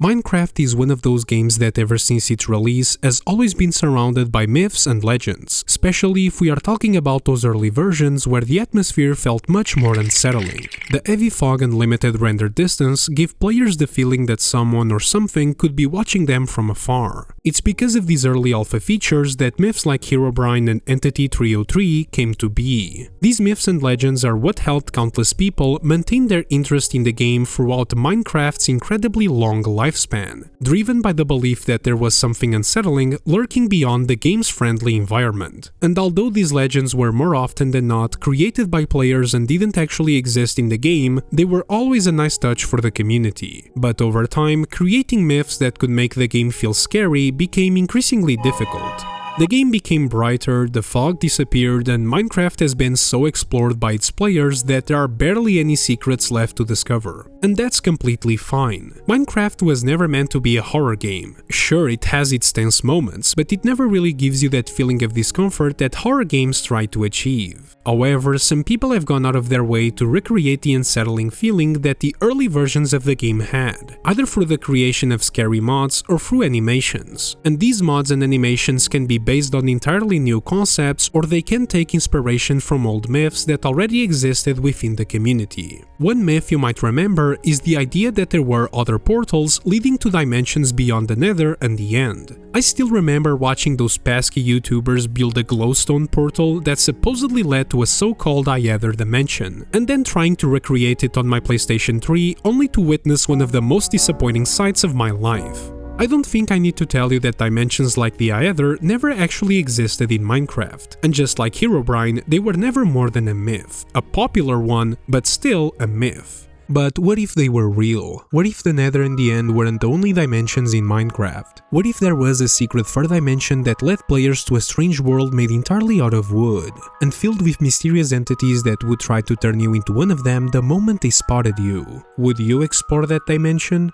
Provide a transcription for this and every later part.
Minecraft is one of those games that ever since its release has always been surrounded by myths and legends, especially if we are talking about those early versions where the atmosphere felt much more unsettling. The heavy fog and limited render distance give players the feeling that someone or something could be watching them from afar. It's because of these early alpha features that myths like Herobrine and Entity 303 came to be. These myths and legends are what helped countless people maintain their interest in the game throughout Minecraft's incredibly long lifespan, driven by the belief that there was something unsettling lurking beyond the game's friendly environment. And although these legends were more often than not created by players and didn't actually exist in the game, they were always a nice touch for the community. But over time, creating myths that could make the game feel scary became increasingly difficult. The game became brighter, the fog disappeared, and Minecraft has been so explored by its players that there are barely any secrets left to discover. And that's completely fine. Minecraft was never meant to be a horror game. Sure, it has its tense moments, but it never really gives you that feeling of discomfort that horror games try to achieve. However, some people have gone out of their way to recreate the unsettling feeling that the early versions of the game had, either through the creation of scary mods or through animations. And these mods and animations can be based on entirely new concepts, or they can take inspiration from old myths that already existed within the community. One myth you might remember is the idea that there were other portals leading to dimensions beyond the Nether and the End. I still remember watching those pesky YouTubers build a glowstone portal that supposedly led to a so-called other dimension, and then trying to recreate it on my PlayStation 3 only to witness one of the most disappointing sights of my life. I don't think I need to tell you that dimensions like the Aether never actually existed in Minecraft, and just like Herobrine, they were never more than a myth. A popular one, but still a myth. But what if they were real? What if the Nether and the End weren't the only dimensions in Minecraft? What if there was a secret third dimension that led players to a strange world made entirely out of wood, and filled with mysterious entities that would try to turn you into one of them the moment they spotted you? Would you explore that dimension?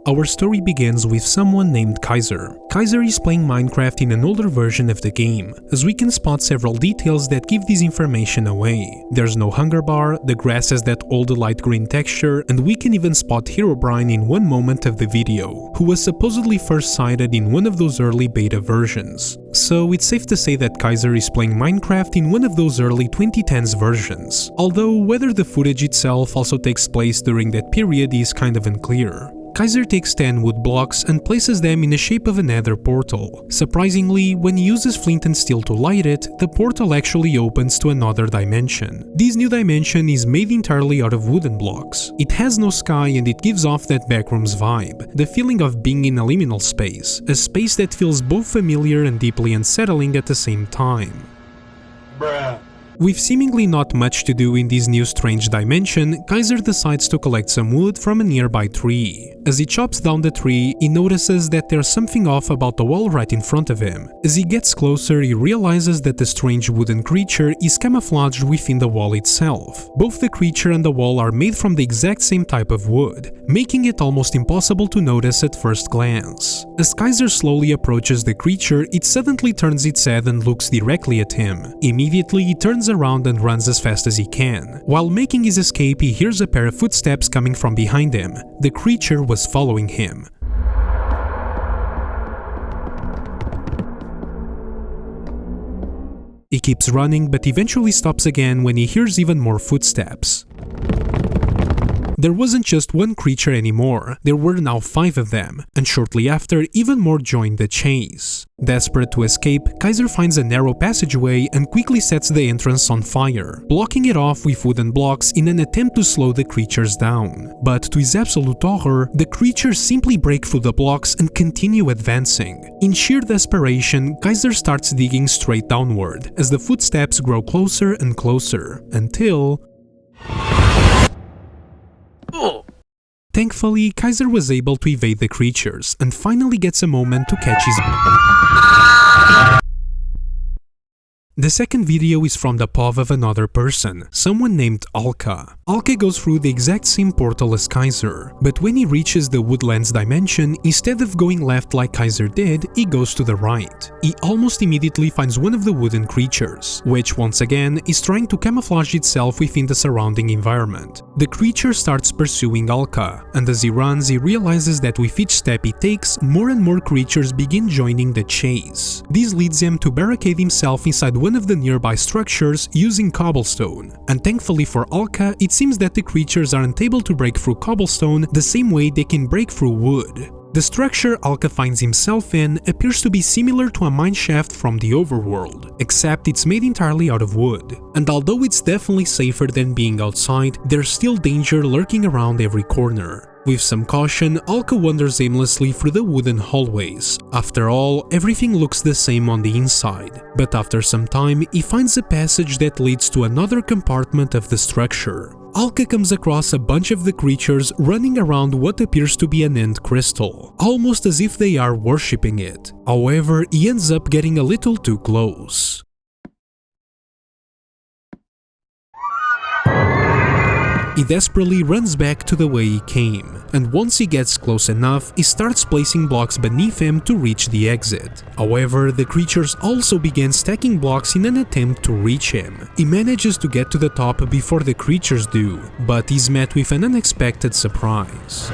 Our story begins with someone named Kaiser. Kaiser is playing Minecraft in an older version of the game, as we can spot several details that give this information away. There's no hunger bar, the grass has that old light green texture, and we can even spot Herobrine in one moment of the video, who was supposedly first sighted in one of those early beta versions. So it's safe to say that Kaiser is playing Minecraft in one of those early 2010s versions, although whether the footage itself also takes place during that period is kind of unclear. Kaiser takes 10 wood blocks and places them in the shape of a nether portal. Surprisingly, when he uses flint and steel to light it, the portal actually opens to another dimension. This new dimension is made entirely out of wooden blocks. It has no sky and it gives off that backrooms vibe, the feeling of being in a liminal space, a space that feels both familiar and deeply unsettling at the same time. Bruh. With seemingly not much to do in this new strange dimension, Kaiser decides to collect some wood from a nearby tree. As he chops down the tree, he notices that there's something off about the wall right in front of him. As he gets closer, he realizes that the strange wooden creature is camouflaged within the wall itself. Both the creature and the wall are made from the exact same type of wood, making it almost impossible to notice at first glance. As Kaiser slowly approaches the creature, it suddenly turns its head and looks directly at him. Immediately, he turns around and runs as fast as he can. While making his escape, he hears a pair of footsteps coming from behind him. The creature was following him. He keeps running, but eventually stops again when he hears even more footsteps. There wasn't just one creature anymore, there were now 5 of them, and shortly after, even more joined the chase. Desperate to escape, Kaiser finds a narrow passageway and quickly sets the entrance on fire, blocking it off with wooden blocks in an attempt to slow the creatures down. But to his absolute horror, the creatures simply break through the blocks and continue advancing. In sheer desperation, Kaiser starts digging straight downward, as the footsteps grow closer and closer, until... Thankfully, Kaiser was able to evade the creatures, and finally gets a moment to catch his... The second video is from the paw of another person, someone named Alka. Alka goes through the exact same portal as Kaiser, but when he reaches the woodlands dimension, instead of going left like Kaiser did, he goes to the right. He almost immediately finds one of the wooden creatures, which once again is trying to camouflage itself within the surrounding environment. The creature starts pursuing Alka, and as he runs, he realizes that with each step he takes, more and more creatures begin joining the chase. This leads him to barricade himself inside one of the nearby structures using cobblestone, and thankfully for Alka, it seems that the creatures aren't able to break through cobblestone the same way they can break through wood. The structure Alka finds himself in appears to be similar to a mineshaft from the overworld, except it's made entirely out of wood. And although it's definitely safer than being outside, there's still danger lurking around every corner. With some caution, Alka wanders aimlessly through the wooden hallways. After all, everything looks the same on the inside. But after some time, he finds a passage that leads to another compartment of the structure. Alka comes across a bunch of the creatures running around what appears to be an end crystal, almost as if they are worshipping it. However, he ends up getting a little too close. He desperately runs back to the way he came, and once he gets close enough, he starts placing blocks beneath him to reach the exit. However, the creatures also begin stacking blocks in an attempt to reach him. He manages to get to the top before the creatures do, but he's met with an unexpected surprise.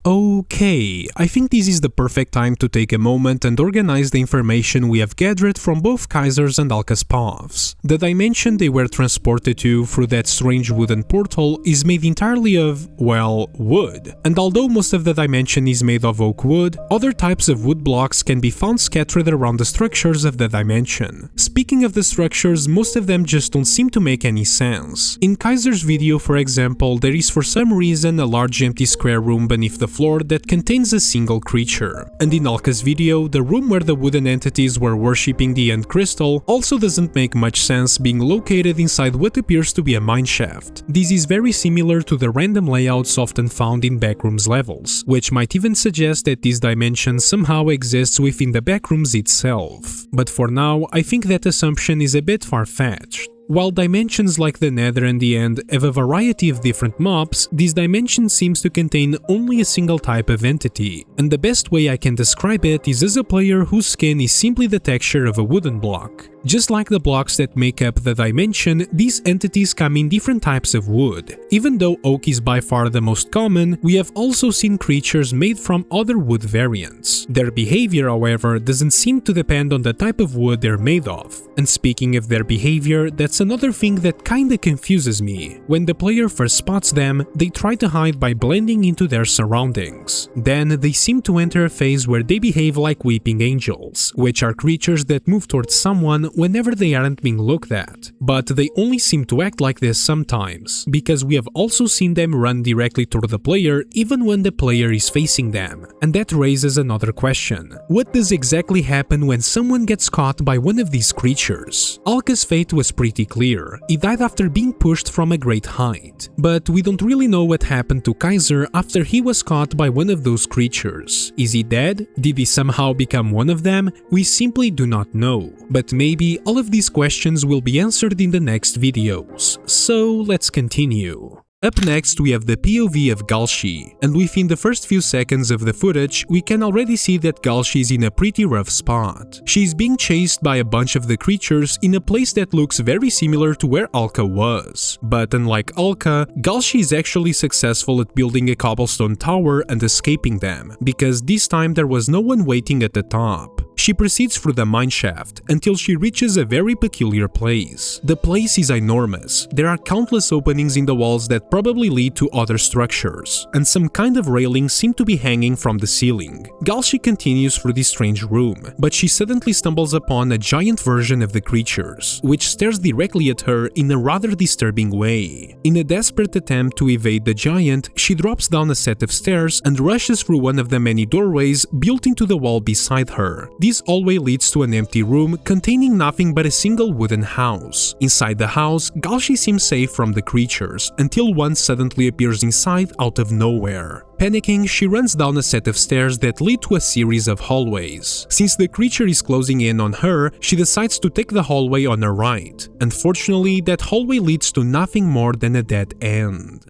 Okay, I think this is the perfect time to take a moment and organize the information we have gathered from both Kaiser's and Alka's paths. The dimension they were transported to through that strange wooden portal is made entirely of, well, wood. And although most of the dimension is made of oak wood, other types of wood blocks can be found scattered around the structures of the dimension. Speaking of the structures, most of them just don't seem to make any sense. In Kaiser's video, for example, there is for some reason a large empty square room beneath the floor that contains a single creature. And in Alka's video, the room where the wooden entities were worshipping the end crystal also doesn't make much sense, being located inside what appears to be a mineshaft. This is very similar to the random layouts often found in backrooms levels, which might even suggest that this dimension somehow exists within the backrooms itself. But for now, I think that assumption is a bit far-fetched. While dimensions like the Nether and the End have a variety of different mobs, this dimension seems to contain only a single type of entity, and the best way I can describe it is as a player whose skin is simply the texture of a wooden block. Just like the blocks that make up the dimension, these entities come in different types of wood. Even though oak is by far the most common, we have also seen creatures made from other wood variants. Their behavior, however, doesn't seem to depend on the type of wood they're made of. And speaking of their behavior, that's another thing that kinda confuses me. When the player first spots them, they try to hide by blending into their surroundings. Then they seem to enter a phase where they behave like weeping angels, which are creatures that move towards someone whenever they aren't being looked at. But they only seem to act like this sometimes, because we have also seen them run directly toward the player even when the player is facing them. And that raises another question. What does exactly happen when someone gets caught by one of these creatures? Alka's fate was pretty clear. He died after being pushed from a great height. But we don't really know what happened to Kaiser after he was caught by one of those creatures. Is he dead? Did he somehow become one of them? We simply do not know. But maybe all of these questions will be answered in the next videos. So let's continue. Up next, we have the POV of Galshi, and within the first few seconds of the footage, we can already see that Galshi is in a pretty rough spot. She's being chased by a bunch of the creatures in a place that looks very similar to where Alka was. But unlike Alka, Galshi is actually successful at building a cobblestone tower and escaping them, because this time there was no one waiting at the top. She proceeds through the mineshaft until she reaches a very peculiar place. The place is enormous. There are countless openings in the walls that probably lead to other structures, and some kind of railings seem to be hanging from the ceiling. Galshi continues through this strange room, but she suddenly stumbles upon a giant version of the creatures, which stares directly at her in a rather disturbing way. In a desperate attempt to evade the giant, she drops down a set of stairs and rushes through one of the many doorways built into the wall beside her. This hallway leads to an empty room containing nothing but a single wooden house. Inside the house, Galshi seems safe from the creatures, until one suddenly appears inside out of nowhere. Panicking, she runs down a set of stairs that lead to a series of hallways. Since the creature is closing in on her, she decides to take the hallway on her right. Unfortunately, that hallway leads to nothing more than a dead end.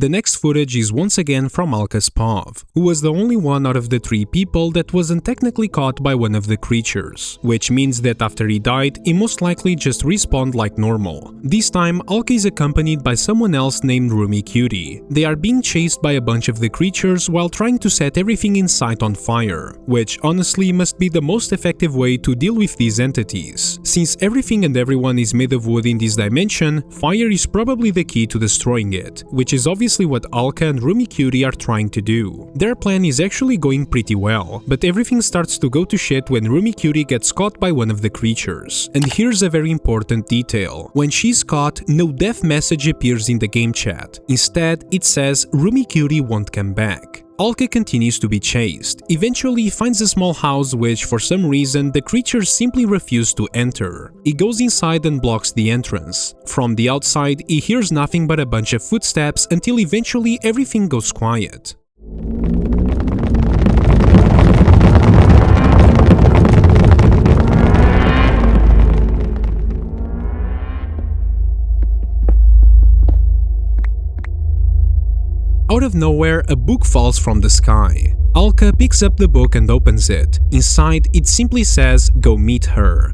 The next footage is once again from Alka's POV, who was the only one out of the 3 people that wasn't technically caught by one of the creatures, which means that after he died, he most likely just respawned like normal. This time, Alka is accompanied by someone else named Rumi Cutie. They are being chased by a bunch of the creatures while trying to set everything in sight on fire, which honestly must be the most effective way to deal with these entities. Since everything and everyone is made of wood in this dimension, fire is probably the key to destroying it, which is obviously what Alka and Rumi Cutie are trying to do. Their plan is actually going pretty well, but everything starts to go to shit when Rumi Cutie gets caught by one of the creatures. And here's a very important detail. When she's caught, no death message appears in the game chat. Instead, it says Rumi Cutie won't come back. Alka continues to be chased. Eventually, he finds a small house which, for some reason, the creatures simply refuse to enter. He goes inside and blocks the entrance. From the outside, he hears nothing but a bunch of footsteps until eventually everything goes quiet. Out of nowhere, a book falls from the sky. Alka picks up the book and opens it. Inside, it simply says, "Go meet her."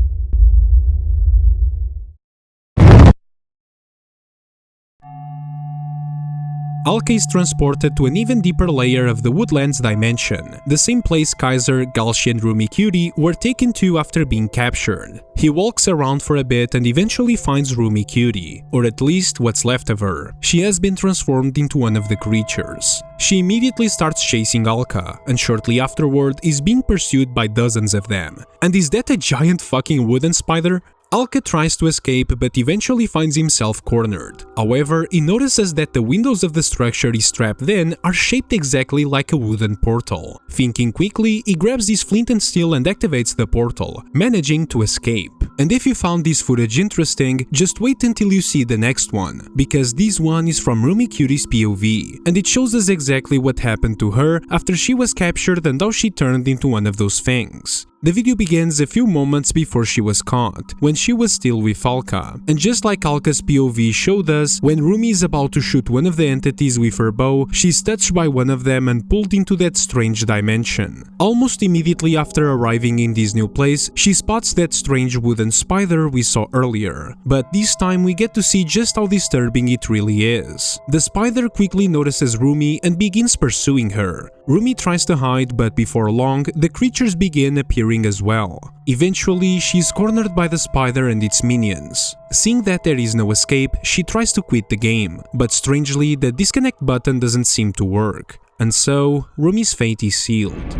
Alka is transported to an even deeper layer of the Woodlands dimension, the same place Kaiser, Galshi and Rumi Cutie were taken to after being captured. He walks around for a bit and eventually finds Rumi Cutie, or at least what's left of her. She has been transformed into one of the creatures. She immediately starts chasing Alka, and shortly afterward is being pursued by dozens of them. And is that a giant fucking wooden spider? Alka tries to escape but eventually finds himself cornered. However, he notices that the windows of the structure he's trapped in are shaped exactly like a wooden portal. Thinking quickly, he grabs his flint and steel and activates the portal, managing to escape. And if you found this footage interesting, just wait until you see the next one, because this one is from Rumi Cutie's POV, and it shows us exactly what happened to her after she was captured and how she turned into one of those things. The video begins a few moments before she was caught, when she was still with Alka. And just like Alka's POV showed us, when Rumi is about to shoot one of the entities with her bow, she's touched by one of them and pulled into that strange dimension. Almost immediately after arriving in this new place, she spots that strange wooden spider we saw earlier. But this time we get to see just how disturbing it really is. The spider quickly notices Rumi and begins pursuing her. Rumi tries to hide, but before long, the creatures begin appearing as well. Eventually, she is cornered by the spider and its minions. Seeing that there is no escape, she tries to quit the game, but strangely, the disconnect button doesn't seem to work. And so, Rumi's fate is sealed.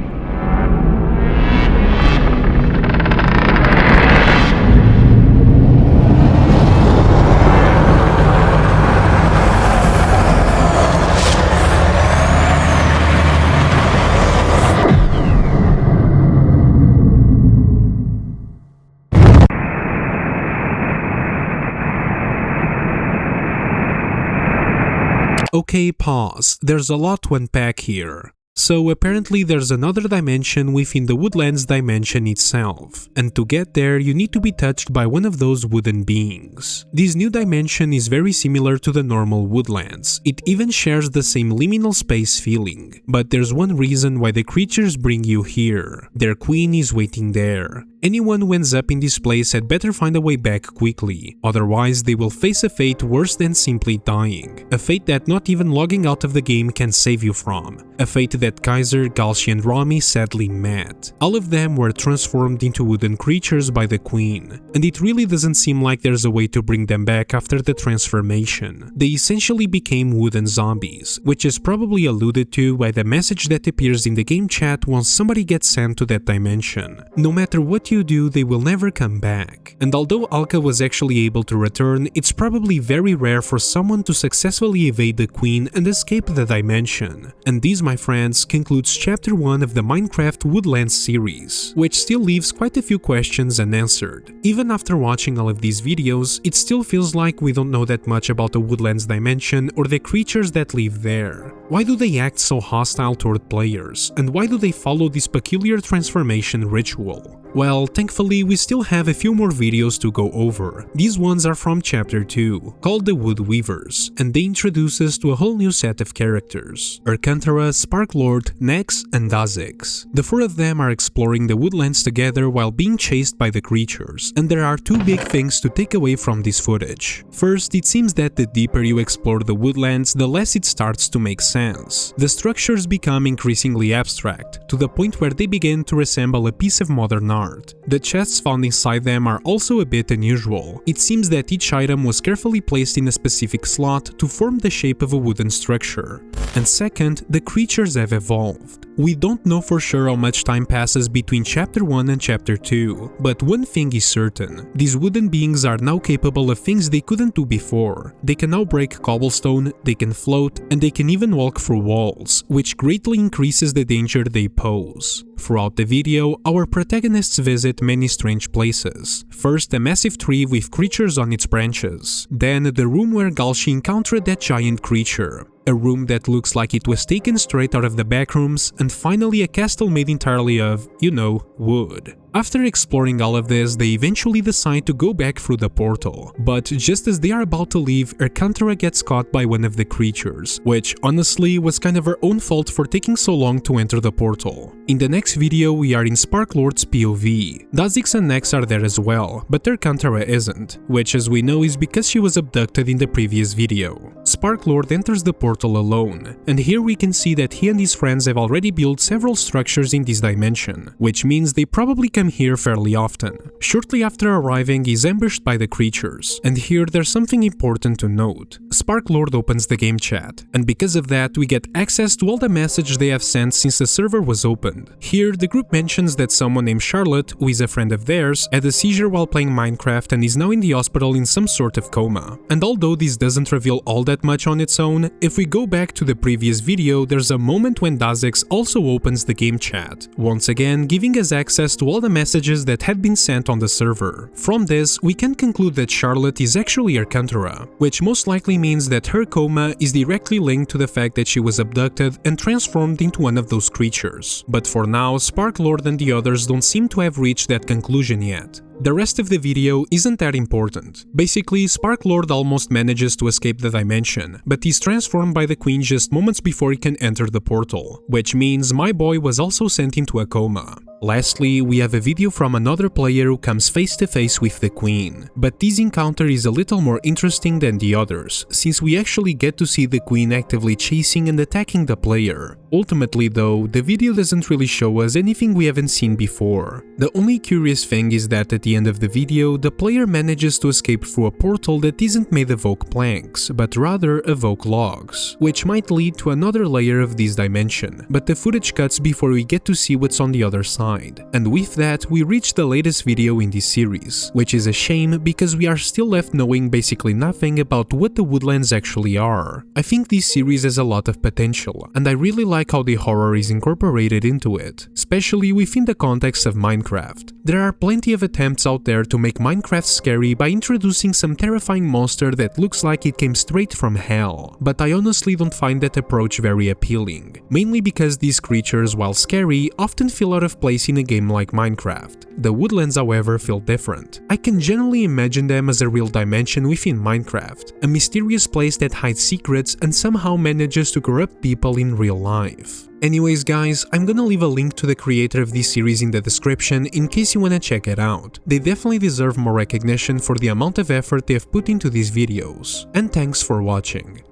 Okay, pause. There's a lot to unpack here. So apparently there's another dimension within the Woodlands dimension itself, and to get there you need to be touched by one of those wooden beings. This new dimension is very similar to the normal Woodlands, it even shares the same liminal space feeling, but there's one reason why the creatures bring you here. Their queen is waiting there. Anyone who ends up in this place had better find a way back quickly, otherwise they will face a fate worse than simply dying. A fate that not even logging out of the game can save you from. A fate that Kaiser, Galshi and Rami sadly met. All of them were transformed into wooden creatures by the queen, and it really doesn't seem like there's a way to bring them back after the transformation. They essentially became wooden zombies, which is probably alluded to by the message that appears in the game chat once somebody gets sent to that dimension. No matter what you you do, they will never come back. And although Alka was actually able to return, it's probably very rare for someone to successfully evade the Queen and escape the dimension. And this, my friends, concludes chapter 1 of the Minecraft Woodlands series, which still leaves quite a few questions unanswered. Even after watching all of these videos, it still feels like we don't know that much about the Woodlands dimension or the creatures that live there. Why do they act so hostile toward players, and why do they follow this peculiar transformation ritual? Well, thankfully we still have a few more videos to go over. These ones are from chapter 2, called the Woodweavers, and they introduce us to a whole new set of characters: Erkantara, Sparklord, Nex, and Dazix. The 4 of them are exploring the woodlands together while being chased by the creatures, and there are 2 big things to take away from this footage. First, it seems that the deeper you explore the woodlands, the less it starts to make sense. The structures become increasingly abstract, to the point where they begin to resemble a piece of modern art. The chests found inside them are also a bit unusual. It seems that each item was carefully placed in a specific slot to form the shape of a wooden structure. And second, the creatures have evolved. We don't know for sure how much time passes between chapter 1 and chapter 2, but one thing is certain: these wooden beings are now capable of things they couldn't do before. They can now break cobblestone, they can float, and they can even walk through walls, which greatly increases the danger they pose. Throughout the video, our protagonists visit many strange places. First, a massive tree with creatures on its branches. Then, the room where Galshi encountered that giant creature. A room that looks like it was taken straight out of the backrooms, and finally a castle made entirely of, you know, wood. After exploring all of this, they eventually decide to go back through the portal, but just as they are about to leave, Erkantara gets caught by one of the creatures, which honestly was kind of her own fault for taking so long to enter the portal. In the next video, we are in Sparklord's POV. Dazix and Nex are there as well, but Erkantara isn't, which as we know is because she was abducted in the previous video. Sparklord enters the portal alone, and here we can see that he and his friends have already built several structures in this dimension, which means they probably come here fairly often. Shortly after arriving, he's ambushed by the creatures, and here there's something important to note. Sparklord opens the game chat, and because of that we get access to all the messages they have sent since the server was opened. Here the group mentions that someone named Charlotte, who is a friend of theirs, had a seizure while playing Minecraft and is now in the hospital in some sort of coma. And although this doesn't reveal all that much on its own, if we go back to the previous video, there's a moment when Dazix also opens the game chat, once again giving us access to all the messages that had been sent on the server. From this, we can conclude that Charlotte is actually Erkantara, which most likely means that her coma is directly linked to the fact that she was abducted and transformed into one of those creatures. But for now, Sparklord and the others don't seem to have reached that conclusion yet. The rest of the video isn't that important. Basically, Sparklord almost manages to escape the dimension, but he's transformed by the Queen just moments before he can enter the portal, which means my boy was also sent into a coma. Lastly, we have a video from another player who comes face to face with the Queen, but this encounter is a little more interesting than the others, since we actually get to see the Queen actively chasing and attacking the player. Ultimately though, the video doesn't really show us anything we haven't seen before. The only curious thing is that at the end of the video, the player manages to escape through a portal that isn't made of oak planks, but rather of oak logs, which might lead to another layer of this dimension, but the footage cuts before we get to see what's on the other side. And with that, we reach the latest video in this series, which is a shame because we are still left knowing basically nothing about what the woodlands actually are. I think this series has a lot of potential, and I really like how the horror is incorporated into it, especially within the context of Minecraft. There are plenty of attempts out there to make Minecraft scary by introducing some terrifying monster that looks like it came straight from hell, but I honestly don't find that approach very appealing, mainly because these creatures, while scary, often feel out of place in a game like Minecraft. The woodlands, however, feel different. I can generally imagine them as a real dimension within Minecraft, a mysterious place that hides secrets and somehow manages to corrupt people in real life. Anyways guys, I'm gonna leave a link to the creator of this series in the description in case you wanna check it out. They definitely deserve more recognition for the amount of effort they have put into these videos. And thanks for watching.